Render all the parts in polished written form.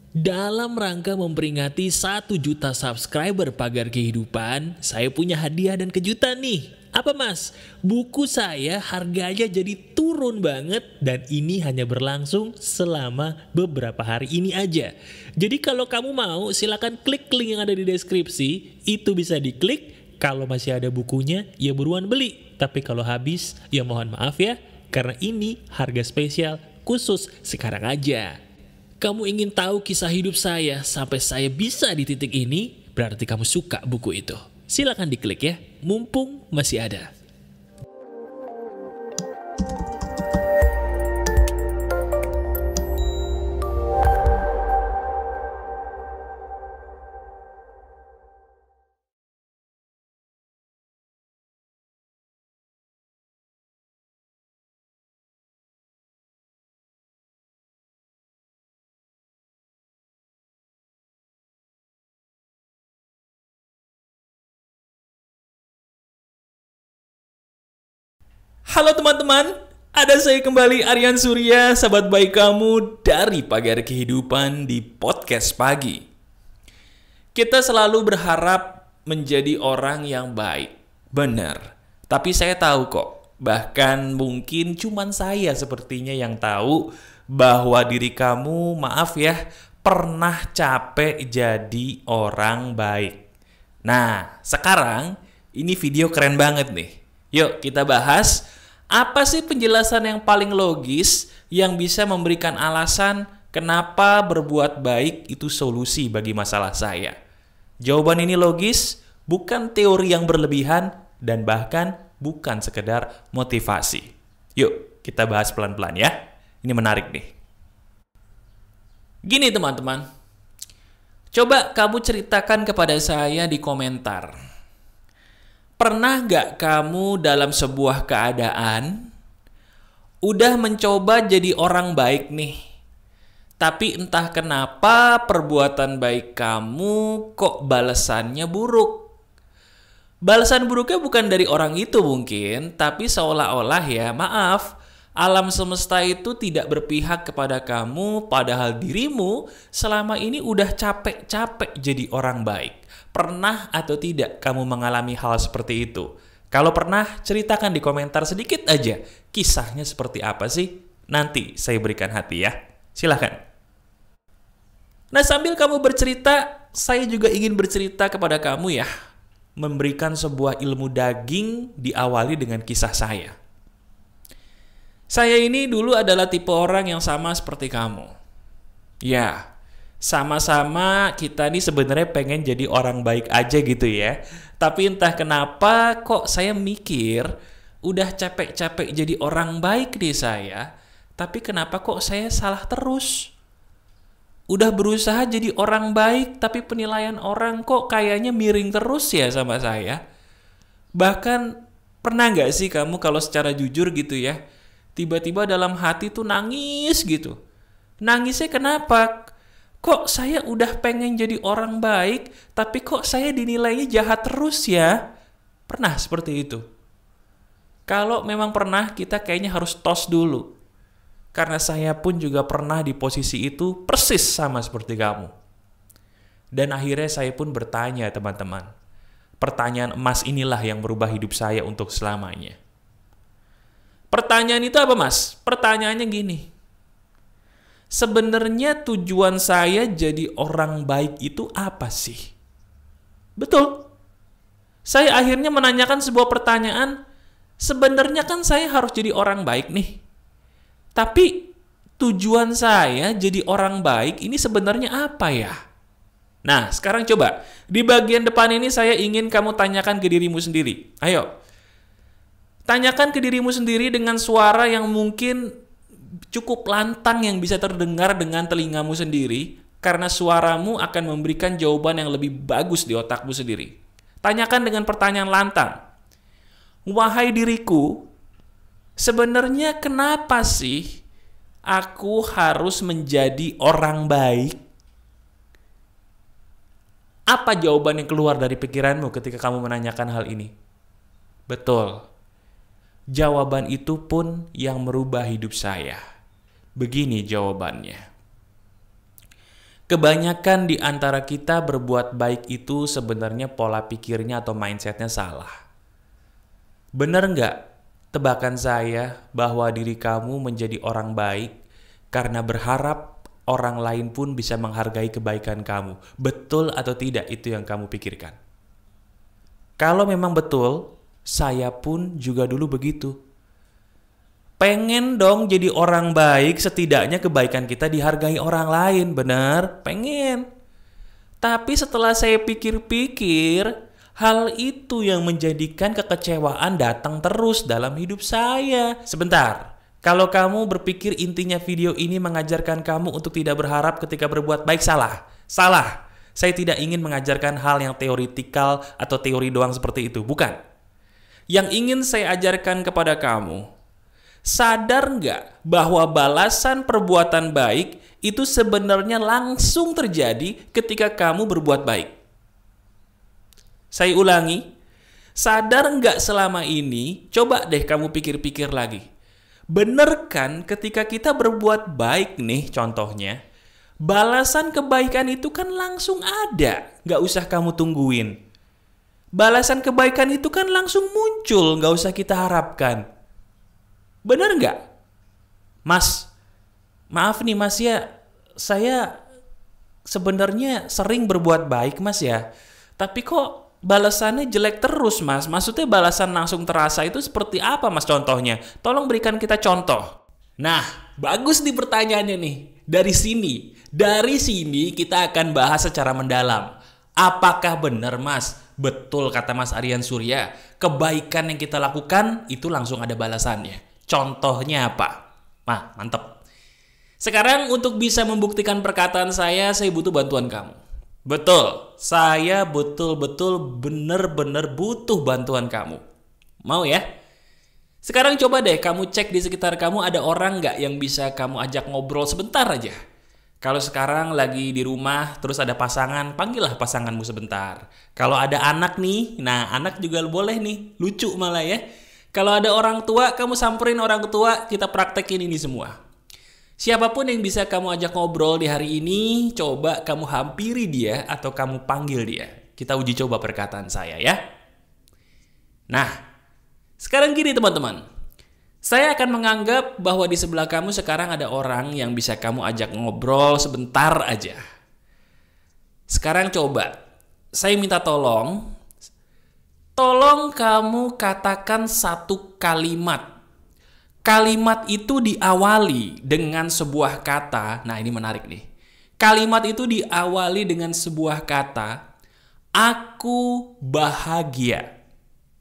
Dalam rangka memperingati 1 juta subscriber Pagar Kehidupan, saya punya hadiah dan kejutan nih. Apa mas? Buku saya harganya jadi turun banget dan ini hanya berlangsung selama beberapa hari ini aja. Jadi kalau kamu mau silakan klik link yang ada di deskripsi, itu bisa diklik. Kalau masih ada bukunya ya buruan beli. Tapi kalau habis ya mohon maaf ya, karena ini harga spesial khusus sekarang aja. Kamu ingin tahu kisah hidup saya sampai saya bisa di titik ini, berarti kamu suka buku itu. Silakan diklik ya, mumpung masih ada. Halo teman-teman, ada saya kembali Aryan Surya, sahabat baik kamu dari Pagar Kehidupan di Podcast Pagi. Kita selalu berharap menjadi orang yang baik, benar. Tapi saya tahu kok, bahkan mungkin cuman saya sepertinya yang tahu bahwa diri kamu, maaf ya, pernah capek jadi orang baik. Nah, sekarang ini video keren banget nih. Yuk kita bahas. Apa sih penjelasan yang paling logis yang bisa memberikan alasan kenapa berbuat baik itu solusi bagi masalah saya? Jawaban ini logis, bukan teori yang berlebihan, dan bahkan bukan sekedar motivasi. Yuk, kita bahas pelan-pelan ya. Ini menarik nih. Gini teman-teman, coba kamu ceritakan kepada saya di komentar. Pernah gak kamu dalam sebuah keadaan udah mencoba jadi orang baik nih, tapi entah kenapa perbuatan baik kamu kok balasannya buruk. Balasan buruknya bukan dari orang itu mungkin, tapi seolah-olah ya maaf, alam semesta itu tidak berpihak kepada kamu, padahal dirimu selama ini udah capek-capek jadi orang baik. Pernah atau tidak kamu mengalami hal seperti itu? Kalau pernah, ceritakan di komentar sedikit aja. Kisahnya seperti apa sih? Nanti saya berikan hati ya. Silahkan. Nah, sambil kamu bercerita, saya juga ingin bercerita kepada kamu ya. Memberikan sebuah ilmu daging diawali dengan kisah saya. Saya ini dulu adalah tipe orang yang sama seperti kamu. Ya, sama-sama kita nih sebenarnya pengen jadi orang baik aja gitu ya. Tapi entah kenapa kok saya mikir udah capek-capek jadi orang baik nih saya, tapi kenapa kok saya salah terus? Udah berusaha jadi orang baik tapi penilaian orang kok kayaknya miring terus ya sama saya. Bahkan pernah gak sih kamu kalau secara jujur gitu ya, tiba-tiba dalam hati tuh nangis gitu. Nangisnya kenapa? Kok saya udah pengen jadi orang baik, tapi kok saya dinilainya jahat terus ya? Pernah seperti itu? Kalau memang pernah, kita kayaknya harus tos dulu. Karena saya pun juga pernah di posisi itu persis sama seperti kamu. Dan akhirnya saya pun bertanya teman-teman. Pertanyaan emas inilah yang merubah hidup saya untuk selamanya. Pertanyaan itu apa mas? Pertanyaannya gini. Sebenarnya tujuan saya jadi orang baik itu apa sih? Betul. Saya akhirnya menanyakan sebuah pertanyaan. Sebenarnya kan saya harus jadi orang baik nih. Tapi tujuan saya jadi orang baik ini sebenarnya apa ya? Nah, sekarang coba. Di bagian depan ini saya ingin kamu tanyakan ke dirimu sendiri. Ayo. Tanyakan ke dirimu sendiri dengan suara yang mungkin cukup lantang yang bisa terdengar dengan telingamu sendiri, karena suaramu akan memberikan jawaban yang lebih bagus di otakmu sendiri. Tanyakan dengan pertanyaan lantang. Wahai diriku, sebenarnya kenapa sih aku harus menjadi orang baik? Apa jawaban yang keluar dari pikiranmu ketika kamu menanyakan hal ini? Betul. Jawaban itu pun yang merubah hidup saya. Begini jawabannya. Kebanyakan di antara kita berbuat baik itu sebenarnya pola pikirnya atau mindsetnya salah. Bener nggak tebakan saya bahwa diri kamu menjadi orang baik karena berharap orang lain pun bisa menghargai kebaikan kamu? Betul atau tidak itu yang kamu pikirkan? Kalau memang betul, saya pun juga dulu begitu. Pengen dong jadi orang baik, setidaknya kebaikan kita dihargai orang lain, bener? Pengen. Tapi setelah saya pikir-pikir, hal itu yang menjadikan kekecewaan datang terus dalam hidup saya. Sebentar, kalau kamu berpikir intinya video ini mengajarkan kamu untuk tidak berharap ketika berbuat baik, salah. Salah. Saya tidak ingin mengajarkan hal yang teoritikal atau teori doang seperti itu, bukan. Yang ingin saya ajarkan kepada kamu, sadar nggak bahwa balasan perbuatan baik itu sebenarnya langsung terjadi ketika kamu berbuat baik? Saya ulangi, sadar nggak selama ini, coba deh kamu pikir-pikir lagi. Bener kan ketika kita berbuat baik nih contohnya, balasan kebaikan itu kan langsung ada, nggak usah kamu tungguin. Balasan kebaikan itu kan langsung muncul, nggak usah kita harapkan. Benar nggak? Mas, maaf nih mas ya, saya sebenarnya sering berbuat baik mas ya, tapi kok balasannya jelek terus mas. Maksudnya balasan langsung terasa itu seperti apa mas contohnya? Tolong berikan kita contoh. Nah, bagus nih pertanyaannya nih. Dari sini kita akan bahas secara mendalam. Apakah benar mas? Betul kata Mas Aryan Surya, kebaikan yang kita lakukan itu langsung ada balasannya. Contohnya apa? Nah, mantep. Sekarang untuk bisa membuktikan perkataan saya butuh bantuan kamu. Betul, saya betul-betul benar-benar butuh bantuan kamu. Mau ya? Sekarang coba deh kamu cek di sekitar kamu ada orang nggak yang bisa kamu ajak ngobrol sebentar aja. Kalau sekarang lagi di rumah terus ada pasangan, panggillah pasanganmu sebentar. Kalau ada anak nih, nah anak juga boleh nih, lucu malah ya. Kalau ada orang tua, kamu samperin orang tua, kita praktekin ini semua. Siapapun yang bisa kamu ajak ngobrol di hari ini, coba kamu hampiri dia atau kamu panggil dia. Kita uji coba perkataan saya ya. Nah, sekarang gini teman-teman. Saya akan menganggap bahwa di sebelah kamu sekarang ada orang yang bisa kamu ajak ngobrol sebentar aja. Sekarang coba, saya minta tolong kamu katakan satu kalimat. Kalimat itu diawali dengan sebuah kata. Nah, ini menarik nih. Kalimat itu diawali dengan sebuah kata, aku bahagia.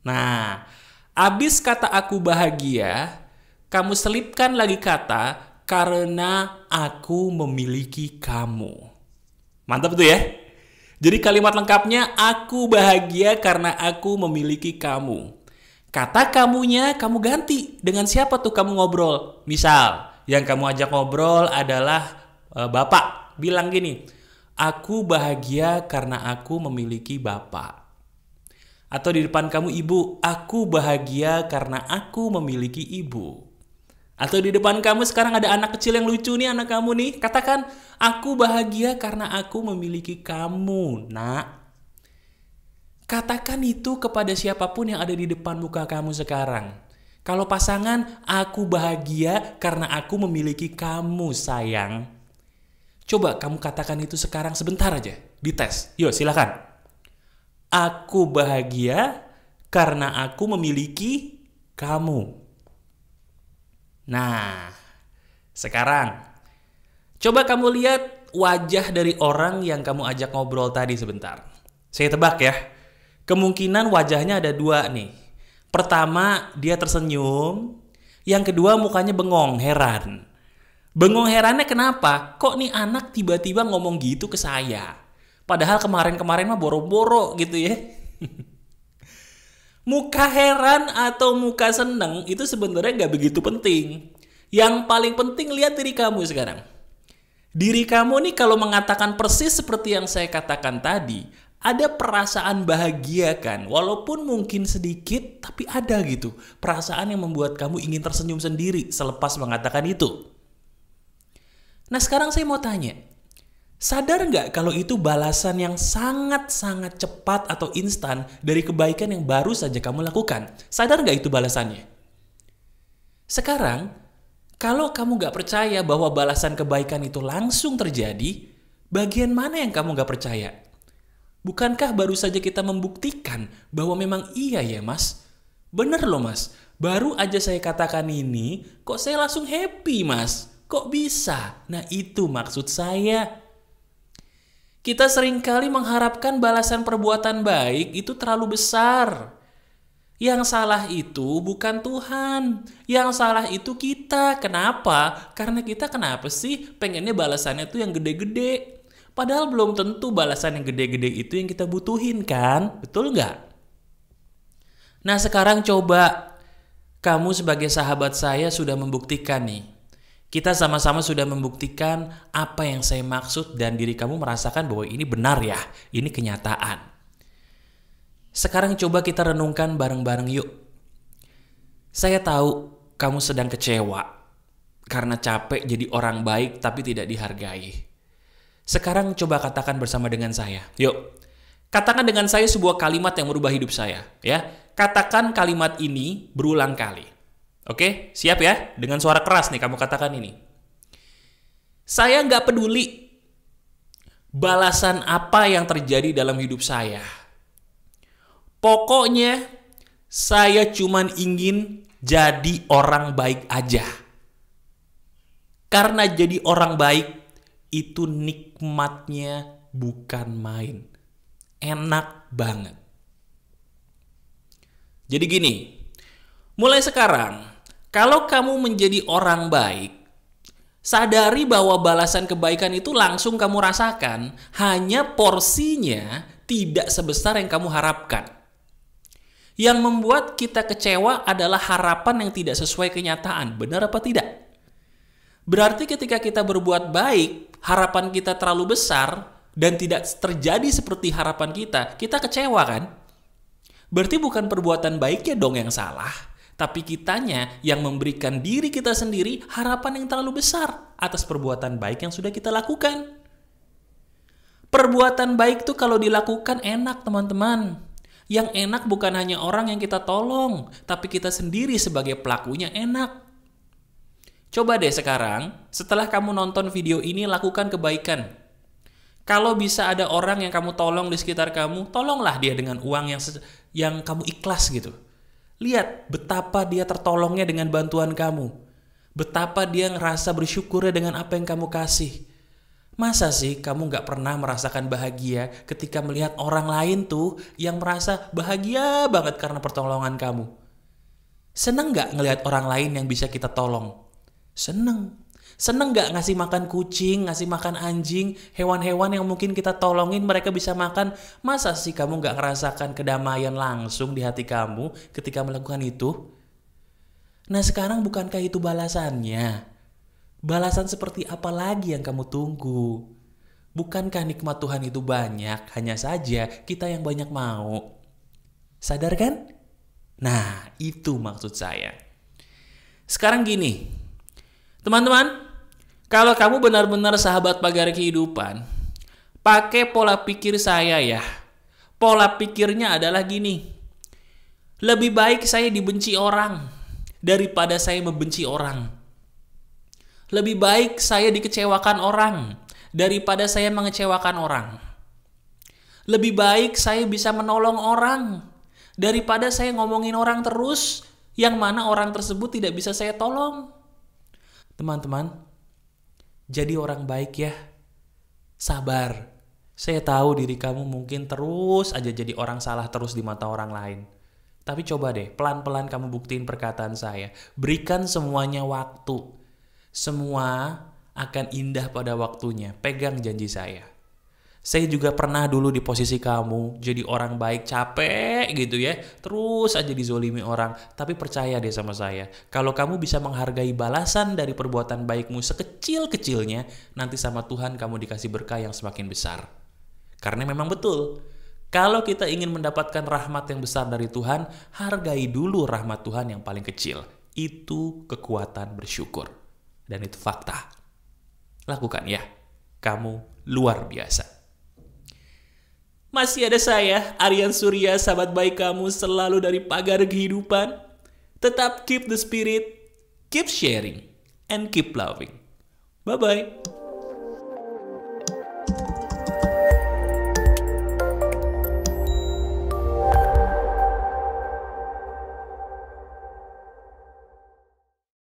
Nah, abis kata aku bahagia, kamu selipkan lagi kata karena aku memiliki kamu. Mantap tuh ya. Jadi kalimat lengkapnya, aku bahagia karena aku memiliki kamu. Kata kamunya kamu ganti. Dengan siapa tuh kamu ngobrol? Misal, yang kamu ajak ngobrol adalah bapak. Bilang gini, aku bahagia karena aku memiliki bapak. Atau di depan kamu ibu, aku bahagia karena aku memiliki ibu. Atau di depan kamu sekarang ada anak kecil yang lucu nih, anak kamu nih. Katakan, aku bahagia karena aku memiliki kamu, nak. Katakan itu kepada siapapun yang ada di depan muka kamu sekarang. Kalau pasangan, aku bahagia karena aku memiliki kamu, sayang. Coba kamu katakan itu sekarang sebentar aja, dites. Yuk, silakan. Aku bahagia karena aku memiliki kamu. Nah, sekarang coba kamu lihat wajah dari orang yang kamu ajak ngobrol tadi sebentar. Saya tebak ya, kemungkinan wajahnya ada dua nih. Pertama, dia tersenyum. Yang kedua, mukanya bengong, heran. Bengong herannya kenapa? Kok nih anak tiba-tiba ngomong gitu ke saya? Padahal kemarin-kemarin mah boro-boro gitu ya. Muka heran atau muka seneng itu sebenarnya gak begitu penting. Yang paling penting lihat diri kamu sekarang. Diri kamu nih kalau mengatakan persis seperti yang saya katakan tadi, ada perasaan bahagia kan? Walaupun mungkin sedikit, tapi ada gitu. Perasaan yang membuat kamu ingin tersenyum sendiri selepas mengatakan itu. Nah sekarang saya mau tanya, Sadar nggak kalau itu balasan yang sangat-sangat cepat atau instan dari kebaikan yang baru saja kamu lakukan? Sadar nggak itu balasannya? Sekarang, kalau kamu nggak percaya bahwa balasan kebaikan itu langsung terjadi, bagian mana yang kamu nggak percaya? Bukankah baru saja kita membuktikan bahwa memang iya ya mas? Bener loh mas, baru aja saya katakan ini, kok saya langsung happy mas? Kok bisa? Nah itu maksud saya. Kita seringkali mengharapkan balasan perbuatan baik itu terlalu besar. Yang salah itu bukan Tuhan. Yang salah itu kita. Kenapa? Karena kita kenapa sih pengennya balasannya tuh yang gede-gede. Padahal belum tentu balasan yang gede-gede itu yang kita butuhin kan? Betul nggak? Nah sekarang coba kamu sebagai sahabat saya sudah membuktikan nih. Kita sama-sama sudah membuktikan apa yang saya maksud dan diri kamu merasakan bahwa ini benar ya, ini kenyataan. Sekarang coba kita renungkan bareng-bareng yuk. Saya tahu kamu sedang kecewa karena capek jadi orang baik tapi tidak dihargai. Sekarang coba katakan bersama dengan saya. Yuk, katakan dengan saya sebuah kalimat yang merubah hidup saya. Ya, katakan kalimat ini berulang kali. Oke, siap ya? Dengan suara keras nih kamu katakan ini. Saya nggak peduli balasan apa yang terjadi dalam hidup saya. Pokoknya saya cuman ingin jadi orang baik aja. Karena jadi orang baik itu nikmatnya bukan main. Enak banget. Jadi gini, mulai sekarang kalau kamu menjadi orang baik, sadari bahwa balasan kebaikan itu langsung kamu rasakan, hanya porsinya tidak sebesar yang kamu harapkan. Yang membuat kita kecewa adalah harapan yang tidak sesuai kenyataan. Benar apa tidak? Berarti ketika kita berbuat baik, harapan kita terlalu besar dan tidak terjadi seperti harapan kita kecewa kan? Berarti bukan perbuatan baiknya dong yang salah, tapi kitanya yang memberikan diri kita sendiri harapan yang terlalu besar atas perbuatan baik yang sudah kita lakukan. Perbuatan baik tuh kalau dilakukan enak teman-teman. Yang enak bukan hanya orang yang kita tolong, tapi kita sendiri sebagai pelakunya enak. Coba deh sekarang, setelah kamu nonton video ini lakukan kebaikan. Kalau bisa ada orang yang kamu tolong di sekitar kamu, tolonglah dia dengan uang yang kamu ikhlas gitu. Lihat betapa dia tertolongnya dengan bantuan kamu. Betapa dia ngerasa bersyukurnya dengan apa yang kamu kasih. Masa sih kamu gak pernah merasakan bahagia ketika melihat orang lain tuh yang merasa bahagia banget karena pertolongan kamu? Seneng gak ngelihat orang lain yang bisa kita tolong? Seneng. Seneng gak ngasih makan kucing, ngasih makan anjing, hewan-hewan yang mungkin kita tolongin mereka bisa makan? Masa sih kamu gak ngerasakan kedamaian langsung di hati kamu ketika melakukan itu? Nah sekarang bukankah itu balasannya? Balasan seperti apa lagi yang kamu tunggu? Bukankah nikmat Tuhan itu banyak, hanya saja kita yang banyak mau? Sadar kan? Nah itu maksud saya. Sekarang gini, teman-teman, kalau kamu benar-benar sahabat pagar kehidupan, pakai pola pikir saya ya. Pola pikirnya adalah gini. Lebih baik saya dibenci orang daripada saya membenci orang. Lebih baik saya dikecewakan orang daripada saya mengecewakan orang. Lebih baik saya bisa menolong orang daripada saya ngomongin orang terus yang mana orang tersebut tidak bisa saya tolong. Teman-teman, jadi orang baik ya. Sabar. Saya tahu diri kamu mungkin terus aja jadi orang salah terus di mata orang lain. Tapi coba deh, pelan-pelan kamu buktiin perkataan saya. Berikan semuanya waktu. Semua akan indah pada waktunya. Pegang janji saya. Saya juga pernah dulu di posisi kamu, jadi orang baik capek gitu ya. Terus aja dizolimi orang. Tapi percaya deh sama saya, kalau kamu bisa menghargai balasan dari perbuatan baikmu sekecil-kecilnya, nanti sama Tuhan kamu dikasih berkah yang semakin besar. Karena memang betul, kalau kita ingin mendapatkan rahmat yang besar dari Tuhan, hargai dulu rahmat Tuhan yang paling kecil. Itu kekuatan bersyukur. Dan itu fakta. Lakukan ya. Kamu luar biasa. Masih ada saya, Aryan Surya, sahabat baik kamu selalu dari Pagar Kehidupan. Tetap keep the spirit, keep sharing, and keep loving. Bye-bye.